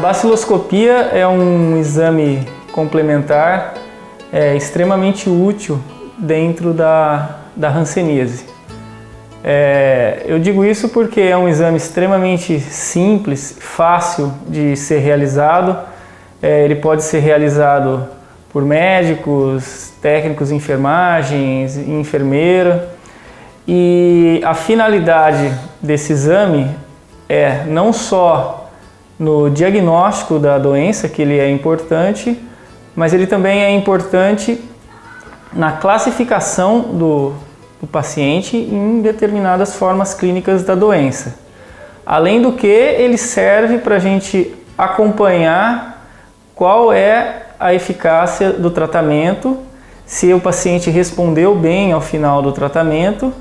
baciloscopia é um exame complementar extremamente útil dentro da hanseníase. Eu digo isso porque é um exame extremamente simples, fácil de ser realizado. Ele pode ser realizado por médicos, técnicos de enfermagem, enfermeira. E a finalidade desse exame é não só no diagnóstico da doença, que ele é importante, mas ele também é importante na classificação do paciente em determinadas formas clínicas da doença. Além do que, ele serve para a gente acompanhar qual é a eficácia do tratamento, se o paciente respondeu bem ao final do tratamento,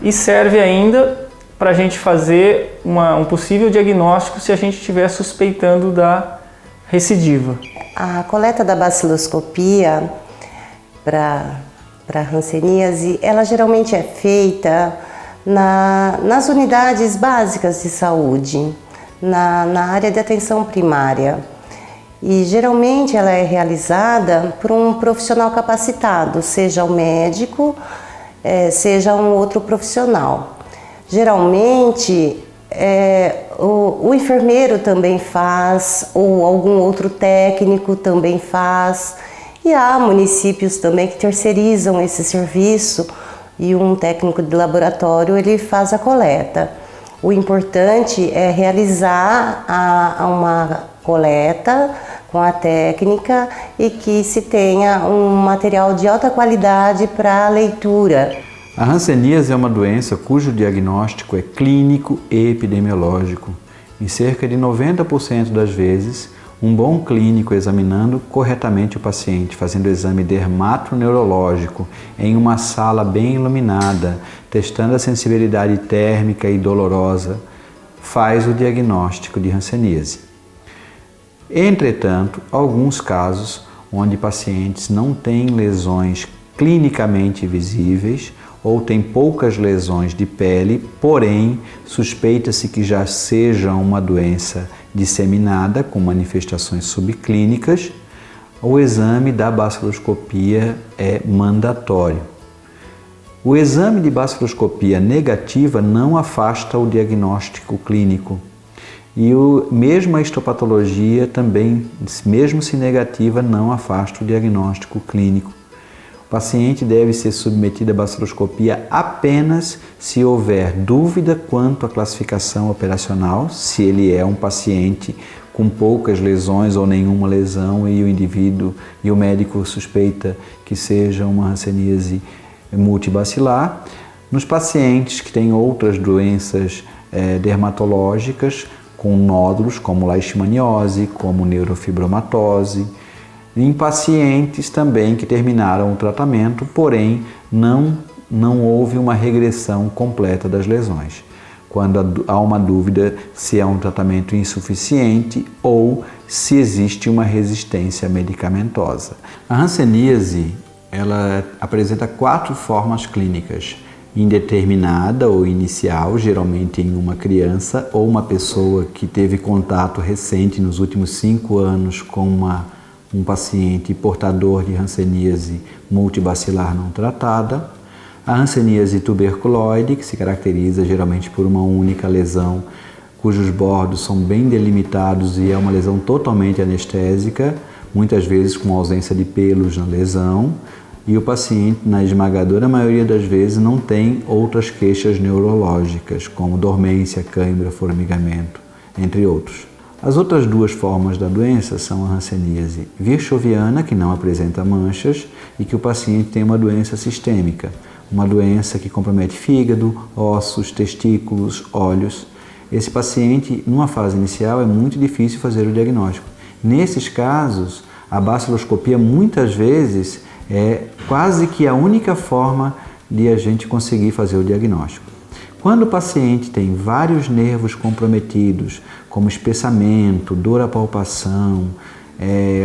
e serve ainda para a gente fazer um possível diagnóstico se a gente estiver suspeitando da recidiva. A coleta da baciloscopia para hanseníase, ela geralmente é feita nas unidades básicas de saúde, na área de atenção primária. E geralmente ela é realizada por um profissional capacitado, seja o médico, seja um outro profissional. Geralmente o enfermeiro também faz, ou algum outro técnico também faz, e há municípios também que terceirizam esse serviço e um técnico de laboratório ele faz a coleta. O importante é realizar uma coleta com a técnica e que se tenha um material de alta qualidade para a leitura. A hanseníase é uma doença cujo diagnóstico é clínico e epidemiológico. Em cerca de 90% das vezes, um bom clínico examinando corretamente o paciente, fazendo exame dermatoneurológico em uma sala bem iluminada, testando a sensibilidade térmica e dolorosa, faz o diagnóstico de hanseníase. Entretanto, alguns casos onde pacientes não têm lesões clinicamente visíveis ou têm poucas lesões de pele, porém suspeita-se que já seja uma doença disseminada com manifestações subclínicas, o exame da baciloscopia é mandatório. O exame de baciloscopia negativa não afasta o diagnóstico clínico. E mesmo a histopatologia também, mesmo se negativa, não afasta o diagnóstico clínico. O paciente deve ser submetido à baciloscopia apenas se houver dúvida quanto à classificação operacional, se ele é um paciente com poucas lesões ou nenhuma lesão e o indivíduo e o médico suspeita que seja uma hanseníase multibacilar. Nos pacientes que têm outras doenças dermatológicas, com nódulos como leishmaniose, como neurofibromatose, em pacientes também que terminaram o tratamento, porém não houve uma regressão completa das lesões. Quando há uma dúvida se é um tratamento insuficiente ou se existe uma resistência medicamentosa. A hanseníase, ela apresenta 4 formas clínicas: indeterminada ou inicial, geralmente em uma criança ou uma pessoa que teve contato recente nos últimos 5 anos com um paciente portador de hanseníase multibacilar não tratada. A hanseníase tuberculoide, que se caracteriza geralmente por uma única lesão, cujos bordos são bem delimitados e é uma lesão totalmente anestésica, muitas vezes com ausência de pelos na lesão. E o paciente, na esmagadora maioria das vezes, não tem outras queixas neurológicas, como dormência, cãibra, formigamento, entre outros. As outras 2 formas da doença são a hanseníase virchoviana, que não apresenta manchas, e que o paciente tem uma doença sistêmica, uma doença que compromete fígado, ossos, testículos, olhos. Esse paciente, numa fase inicial, é muito difícil fazer o diagnóstico. Nesses casos, a baciloscopia muitas vezes é quase que a única forma de a gente conseguir fazer o diagnóstico. Quando o paciente tem vários nervos comprometidos, como espessamento, dor à palpação,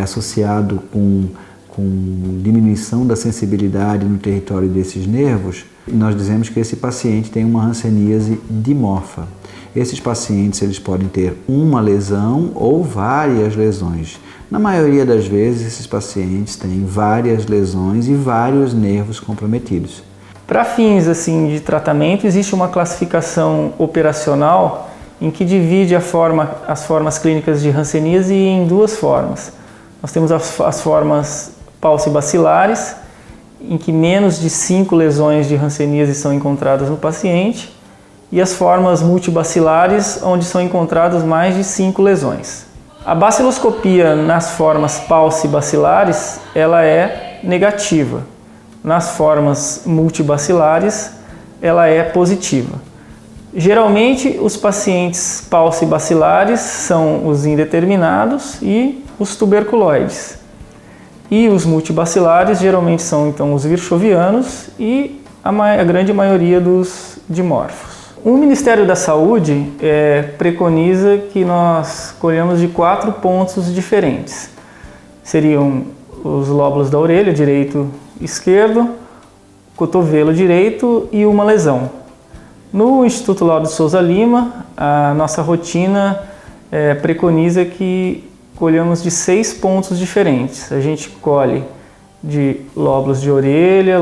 associado com com diminuição da sensibilidade no território desses nervos, nós dizemos que esse paciente tem uma hanseníase dimorfa. Esses pacientes eles podem ter uma lesão ou várias lesões. Na maioria das vezes, esses pacientes têm várias lesões e vários nervos comprometidos. Para fins assim, de tratamento, existe uma classificação operacional em que divide as formas clínicas de hanseníase em duas formas. Nós temos as formas paucibacilares, em que menos de 5 lesões de hanseníase são encontradas no paciente, e as formas multibacilares, onde são encontradas mais de 5 lesões. A baciloscopia nas formas paucibacilares, ela é negativa. Nas formas multibacilares, ela é positiva. Geralmente, os pacientes paucibacilares são os indeterminados e os tuberculoides. E os multibacilares geralmente são então os virchovianos e a grande maioria dos dimorfos. O Ministério da Saúde preconiza que nós colhamos de 4 pontos diferentes. Seriam os lóbulos da orelha, direito e esquerdo, cotovelo direito e uma lesão. No Instituto Laudo de Souza Lima, a nossa rotina preconiza que colhamos de 6 pontos diferentes. A gente colhe de lóbulos de orelha,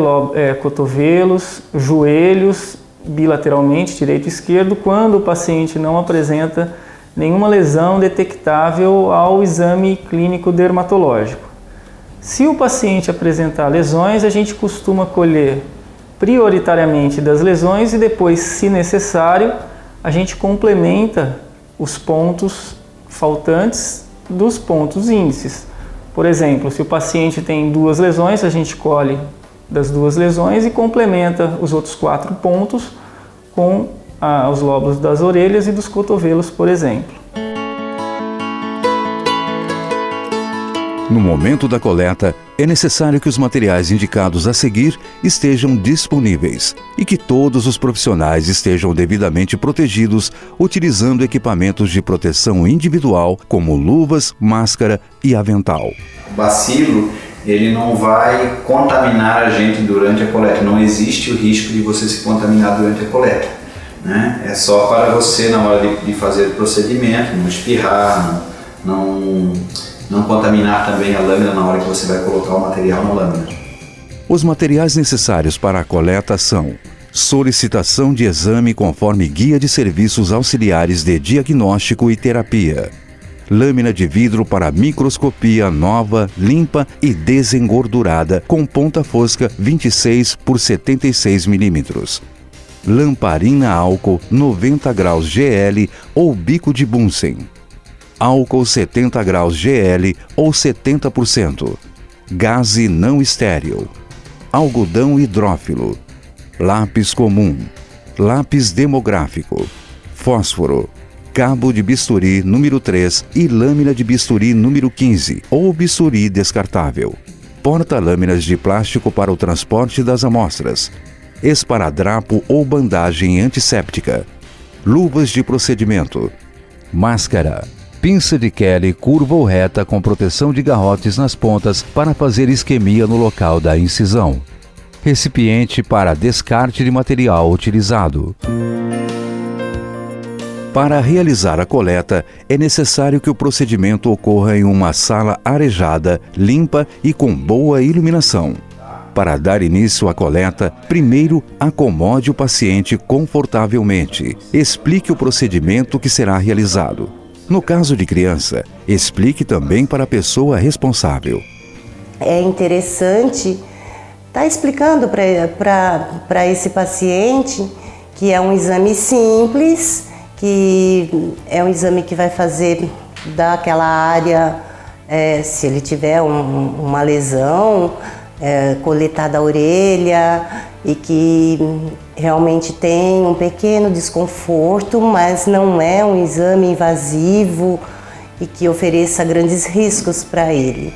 cotovelos, joelhos, bilateralmente, direito e esquerdo, quando o paciente não apresenta nenhuma lesão detectável ao exame clínico dermatológico. Se o paciente apresentar lesões, a gente costuma colher prioritariamente das lesões e depois, se necessário, a gente complementa os pontos faltantes dos pontos índices. Por exemplo, se o paciente tem 2 lesões, a gente colhe das 2 lesões e complementa os outros 4 pontos com os lóbulos das orelhas e dos cotovelos, por exemplo. No momento da coleta, é necessário que os materiais indicados a seguir estejam disponíveis e que todos os profissionais estejam devidamente protegidos, utilizando equipamentos de proteção individual, como luvas, máscara e avental. O bacilo, ele não vai contaminar a gente durante a coleta, não existe o risco de você se contaminar durante a coleta, né? É só para você, na hora de fazer o procedimento, não espirrar, não contaminar também a lâmina na hora que você vai colocar o material na lâmina. Os materiais necessários para a coleta são: solicitação de exame conforme guia de serviços auxiliares de diagnóstico e terapia, lâmina de vidro para microscopia nova, limpa e desengordurada com ponta fosca 26 por 76 milímetros, lamparina álcool 90 graus GL ou bico de Bunsen, álcool 70 graus GL ou 70%, gaze não estéril, algodão hidrófilo, lápis comum, lápis demográfico, fósforo, cabo de bisturi número 3 e lâmina de bisturi número 15 ou bisturi descartável, porta-lâminas de plástico para o transporte das amostras, esparadrapo ou bandagem antisséptica, luvas de procedimento, máscara, pinça de Kelly curva ou reta com proteção de garrotes nas pontas para fazer isquemia no local da incisão, recipiente para descarte de material utilizado. Para realizar a coleta, é necessário que o procedimento ocorra em uma sala arejada, limpa e com boa iluminação. Para dar início à coleta, primeiro acomode o paciente confortavelmente. Explique o procedimento que será realizado. No caso de criança, explique também para a pessoa responsável. É interessante estar explicando para esse paciente que é um exame simples, que é um exame que vai fazer daquela área, se ele tiver uma lesão, coletar da orelha e que realmente tem um pequeno desconforto, mas não é um exame invasivo e que ofereça grandes riscos para ele.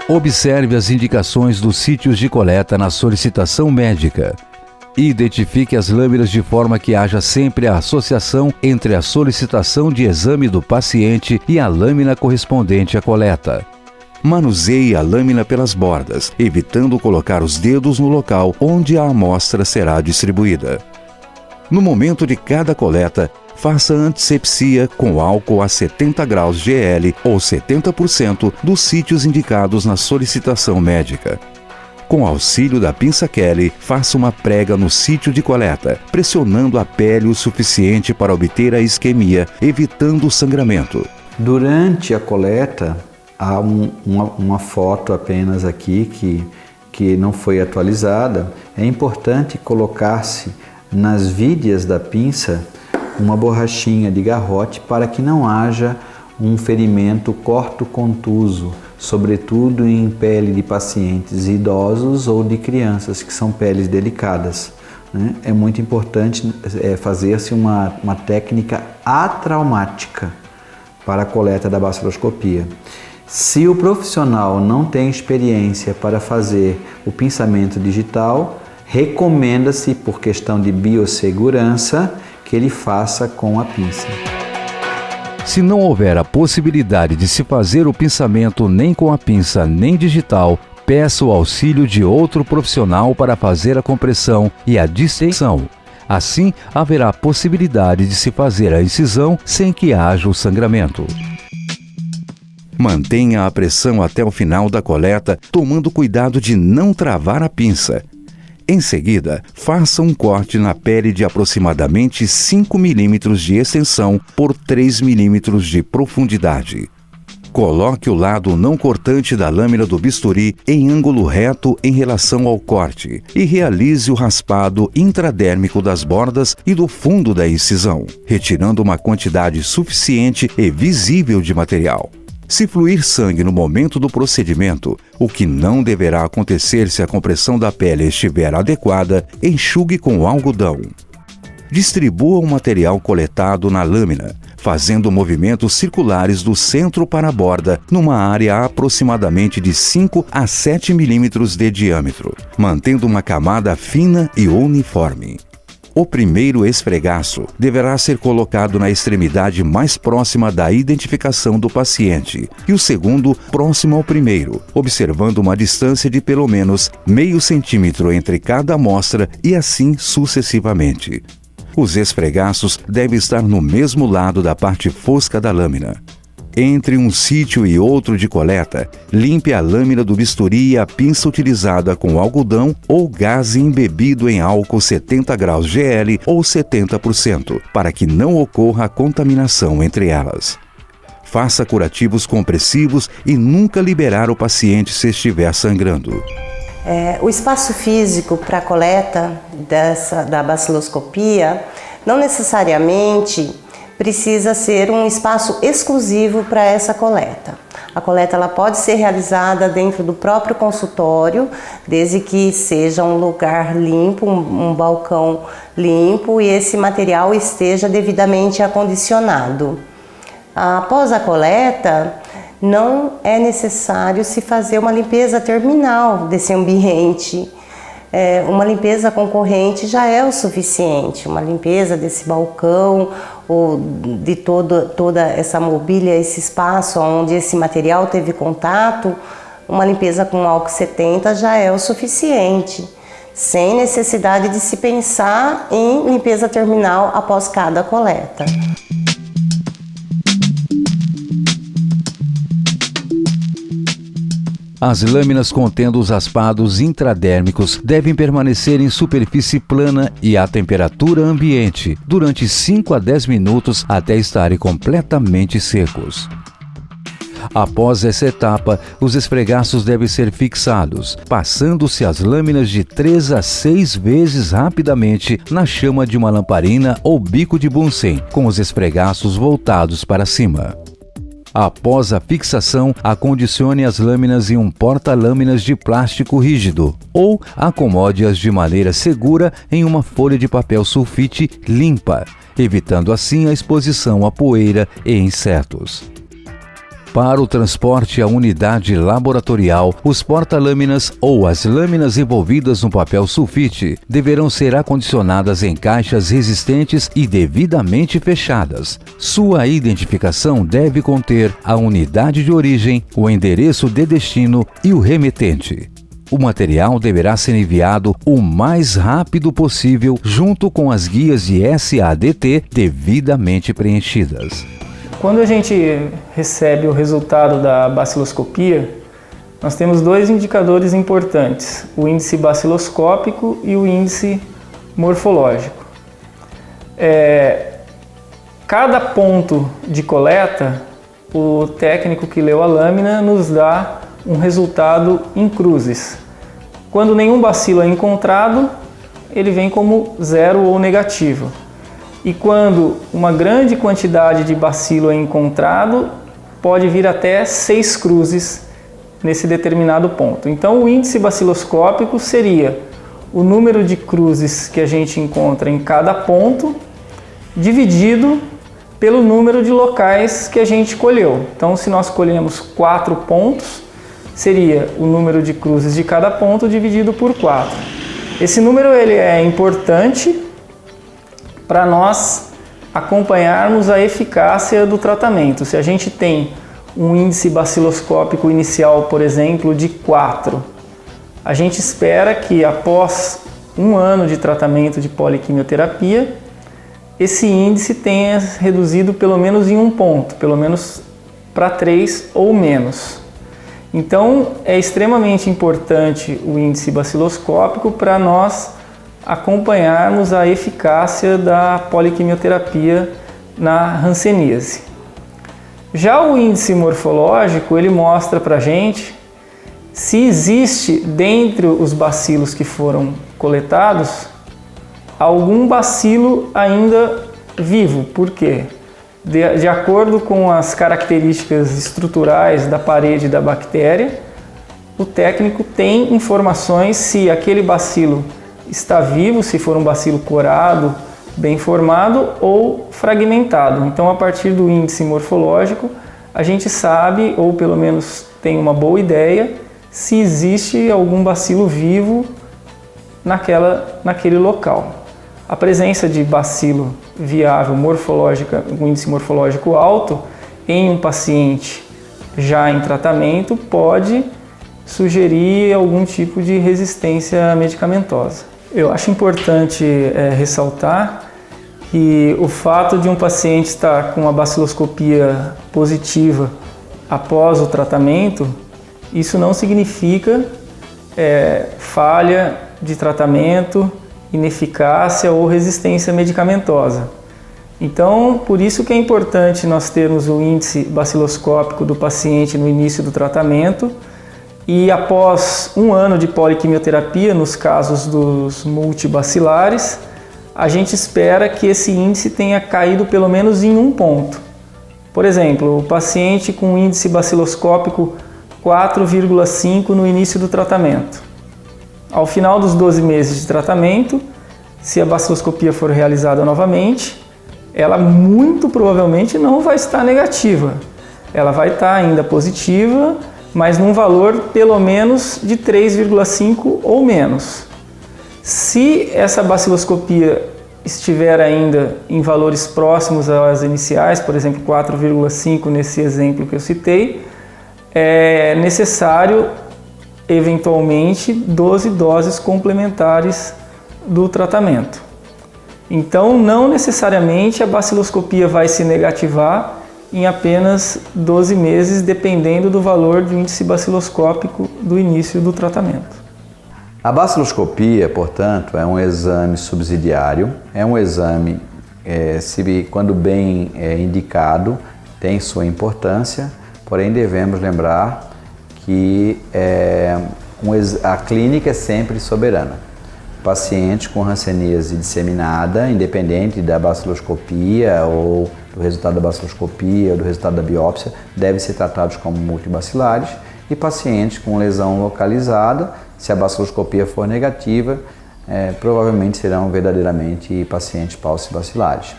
Observe as indicações dos sítios de coleta na solicitação médica. Identifique as lâminas de forma que haja sempre a associação entre a solicitação de exame do paciente e a lâmina correspondente à coleta. Manuseie a lâmina pelas bordas, evitando colocar os dedos no local onde a amostra será distribuída. No momento de cada coleta, faça antisepsia com álcool a 70 graus GL ou 70% dos sítios indicados na solicitação médica. Com auxílio da pinça Kelly, faça uma prega no sítio de coleta, pressionando a pele o suficiente para obter a isquemia, evitando o sangramento. Durante a coleta, há uma foto apenas aqui que não foi atualizada. É importante colocar-se nas vídeas da pinça uma borrachinha de garrote para que não haja um ferimento corto-contuso, sobretudo em pele de pacientes idosos ou de crianças, que são peles delicadas, né? É muito importante fazer-se uma técnica atraumática para a coleta da baciloscopia. Se o profissional não tem experiência para fazer o pinçamento digital, recomenda-se, por questão de biossegurança, que ele faça com a pinça. Se não houver a possibilidade de se fazer o pinçamento nem com a pinça nem digital, peça o auxílio de outro profissional para fazer a compressão e a distensão. Assim, haverá possibilidade de se fazer a incisão sem que haja o sangramento. Mantenha a pressão até o final da coleta, tomando cuidado de não travar a pinça. Em seguida, faça um corte na pele de aproximadamente 5 mm de extensão por 3 mm de profundidade. Coloque o lado não cortante da lâmina do bisturi em ângulo reto em relação ao corte e realize o raspado intradérmico das bordas e do fundo da incisão, retirando uma quantidade suficiente e visível de material. Se fluir sangue no momento do procedimento, o que não deverá acontecer se a compressão da pele estiver adequada, enxugue com algodão. Distribua o material coletado na lâmina, fazendo movimentos circulares do centro para a borda, numa área aproximadamente de 5 a 7 milímetros de diâmetro, mantendo uma camada fina e uniforme. O primeiro esfregaço deverá ser colocado na extremidade mais próxima da identificação do paciente e o segundo próximo ao primeiro, observando uma distância de pelo menos meio centímetro entre cada amostra e assim sucessivamente. Os esfregaços devem estar no mesmo lado da parte fosca da lâmina. Entre um sítio e outro de coleta, limpe a lâmina do bisturi e a pinça utilizada com algodão ou gás embebido em álcool 70 graus GL ou 70%, para que não ocorra contaminação entre elas. Faça curativos compressivos e nunca liberar o paciente se estiver sangrando. O espaço físico para a coleta da baciloscopia não necessariamente precisa ser um espaço exclusivo para essa coleta. A coleta ela pode ser realizada dentro do próprio consultório, desde que seja um lugar limpo, um balcão limpo e esse material esteja devidamente acondicionado. Após a coleta, não é necessário se fazer uma limpeza terminal desse ambiente. Uma limpeza concorrente já é o suficiente, uma limpeza desse balcão ou de toda essa mobília, esse espaço onde esse material teve contato, uma limpeza com álcool 70 já é o suficiente, sem necessidade de se pensar em limpeza terminal após cada coleta. As lâminas contendo os raspados intradérmicos devem permanecer em superfície plana e à temperatura ambiente durante 5 a 10 minutos até estarem completamente secos. Após essa etapa, os esfregaços devem ser fixados, passando-se as lâminas de 3 a 6 vezes rapidamente na chama de uma lamparina ou bico de Bunsen, com os esfregaços voltados para cima. Após a fixação, acondicione as lâminas em um porta-lâminas de plástico rígido ou acomode-as de maneira segura em uma folha de papel sulfite limpa, evitando assim a exposição à poeira e insetos. Para o transporte à unidade laboratorial, os porta-lâminas ou as lâminas envolvidas no papel sulfite deverão ser acondicionadas em caixas resistentes e devidamente fechadas. Sua identificação deve conter a unidade de origem, o endereço de destino e o remetente. O material deverá ser enviado o mais rápido possível junto com as guias de SADT devidamente preenchidas. Quando a gente recebe o resultado da baciloscopia, nós temos dois indicadores importantes, o índice baciloscópico e o índice morfológico. Cada ponto de coleta, o técnico que leu a lâmina nos dá um resultado em cruzes. Quando nenhum bacilo é encontrado, ele vem como 0 ou negativo. E quando uma grande quantidade de bacilo é encontrado, pode vir até 6 cruzes nesse determinado ponto. Então, o índice baciloscópico seria o número de cruzes que a gente encontra em cada ponto, dividido pelo número de locais que a gente colheu. Então, se nós colhemos 4 pontos, seria o número de cruzes de cada ponto dividido por 4. Esse número ele é importante para nós acompanharmos a eficácia do tratamento. Se a gente tem um índice baciloscópico inicial, por exemplo, de 4, a gente espera que após 1 ano de tratamento de poliquimioterapia, esse índice tenha reduzido pelo menos em 1 ponto, pelo menos para 3 ou menos. Então, é extremamente importante o índice baciloscópico para nós acompanharmos a eficácia da poliquimioterapia na hanseníase. Já o índice morfológico, ele mostra para a gente se existe, dentre os bacilos que foram coletados, algum bacilo ainda vivo. Por quê? De acordo com as características estruturais da parede da bactéria, o técnico tem informações se aquele bacilo está vivo, se for um bacilo corado, bem formado ou fragmentado. Então, a partir do índice morfológico, a gente sabe, ou pelo menos tem uma boa ideia, se existe algum bacilo vivo naquele local. A presença de bacilo viável morfológica, com índice morfológico alto, em um paciente já em tratamento, pode sugerir algum tipo de resistência medicamentosa. Eu acho importante ressaltar que o fato de um paciente estar com uma baciloscopia positiva após o tratamento, isso não significa falha de tratamento, ineficácia ou resistência medicamentosa. Então, por isso que é importante nós termos o índice baciloscópico do paciente no início do tratamento e após 1 ano de poliquimioterapia, nos casos dos multibacilares, a gente espera que esse índice tenha caído pelo menos em 1 ponto. Por exemplo, o paciente com índice baciloscópico 4,5 no início do tratamento. Ao final dos 12 meses de tratamento, se a baciloscopia for realizada novamente, ela muito provavelmente não vai estar negativa. Ela vai estar ainda positiva, mas num valor pelo menos de 3,5 ou menos. Se essa baciloscopia estiver ainda em valores próximos às iniciais, por exemplo, 4,5 nesse exemplo que eu citei, é necessário eventualmente 12 doses complementares do tratamento. Então, não necessariamente a baciloscopia vai se negativar em apenas 12 meses, dependendo do valor do índice baciloscópico do início do tratamento. A baciloscopia, portanto, é um exame subsidiário, é um exame, quando bem indicado, tem sua importância, porém devemos lembrar que a clínica é sempre soberana. O paciente com hanseníase disseminada, independente da baciloscopia ou do resultado da baciloscopia ou do resultado da biópsia, devem ser tratados como multibacilares, e pacientes com lesão localizada, se a baciloscopia for negativa, provavelmente serão verdadeiramente pacientes paucibacilares.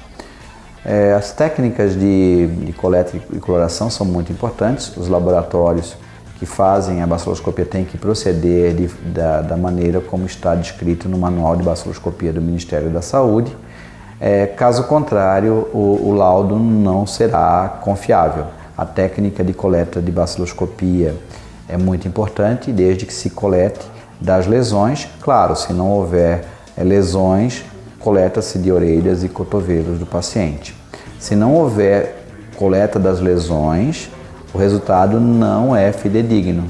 As técnicas de coleta e coloração são muito importantes. Os laboratórios que fazem a baciloscopia têm que proceder da maneira como está descrito no Manual de Baciloscopia do Ministério da Saúde. Caso contrário, o laudo não será confiável. A técnica de coleta de baciloscopia é muito importante, desde que se colete das lesões. Claro, se não houver lesões, coleta-se de orelhas e cotovelos do paciente. Se não houver coleta das lesões, o resultado não é fidedigno.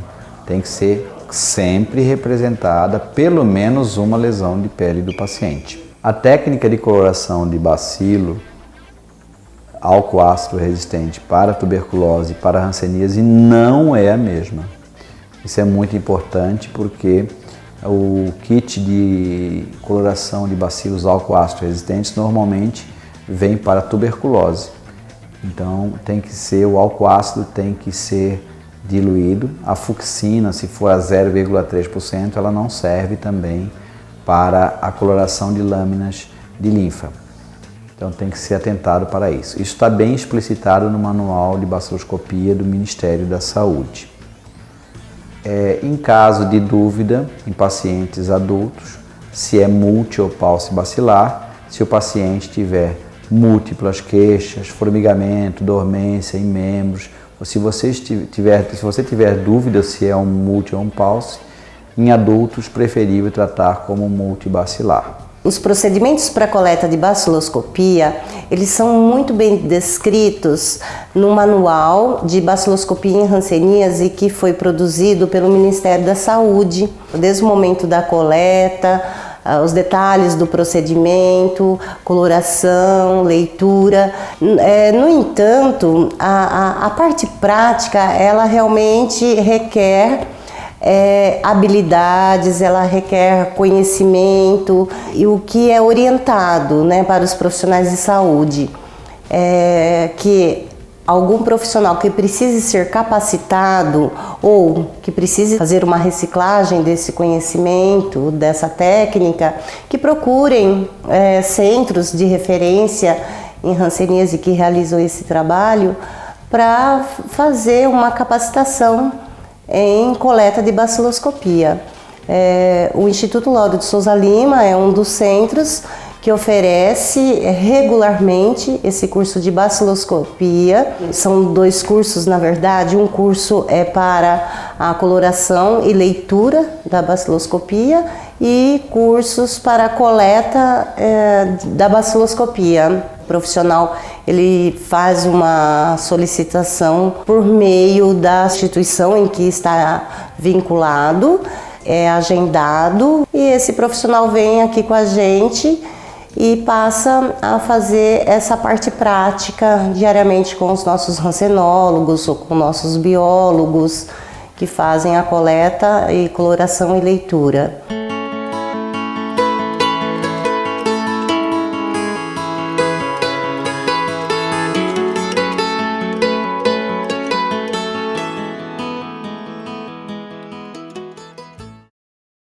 Tem que ser sempre representada pelo menos uma lesão de pele do paciente. A técnica de coloração de bacilo, álcool ácido resistente para tuberculose e para hanseníase não é a mesma. Isso é muito importante porque o kit de coloração de bacilos álcool ácido resistentes normalmente vem para tuberculose. Então o álcool ácido tem que ser diluído. A fucsina, se for a 0,3%, ela não serve também para a coloração de lâminas de linfa. Então tem que ser atentado para isso. Isso está bem explicitado no Manual de Baciloscopia do Ministério da Saúde. Em caso de dúvida, em pacientes adultos, se é multi ou paucibacilar, se o paciente tiver múltiplas queixas, formigamento, dormência em membros, ou se você tiver dúvida se é um multi ou um pauci, em adultos preferível tratar como multibacilar. Os procedimentos para coleta de baciloscopia, eles são muito bem descritos no Manual de Baciloscopia em Hanseníase que foi produzido pelo Ministério da Saúde. Desde o momento da coleta, os detalhes do procedimento, coloração, leitura. No entanto, a parte prática, ela realmente requer habilidades, ela requer conhecimento e o que é orientado, né, para os profissionais de saúde, que algum profissional que precise ser capacitado ou que precise fazer uma reciclagem desse conhecimento, dessa técnica, que procurem centros de referência em hanseníase que realizam esse trabalho para fazer uma capacitação em coleta de baciloscopia. O Instituto Lauro de Souza Lima é um dos centros que oferece regularmente esse curso de baciloscopia. São 2 cursos, na verdade. Um curso é para a coloração e leitura da baciloscopia e cursos para a coleta da baciloscopia. O profissional ele faz uma solicitação por meio da instituição em que está vinculado, é agendado e esse profissional vem aqui com a gente e passa a fazer essa parte prática diariamente com os nossos hansenólogos ou com nossos biólogos que fazem a coleta e coloração e leitura.